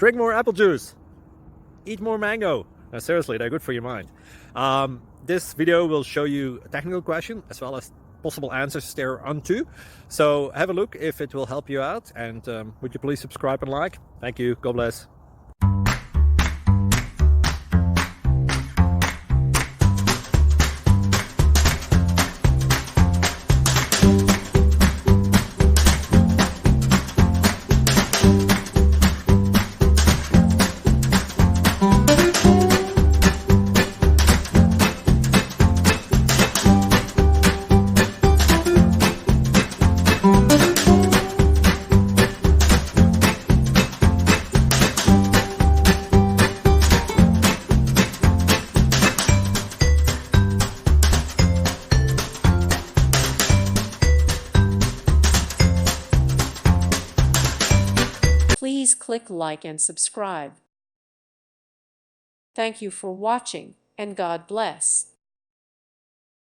drink more apple juice, eat more mango. No, seriously, they're good for your mind. This video will show you a technical question as well as possible answers thereunto. So have a look if it will help you out, and would you please subscribe and like? Thank you. God bless. Please click like and subscribe. Thank you for watching, and God bless.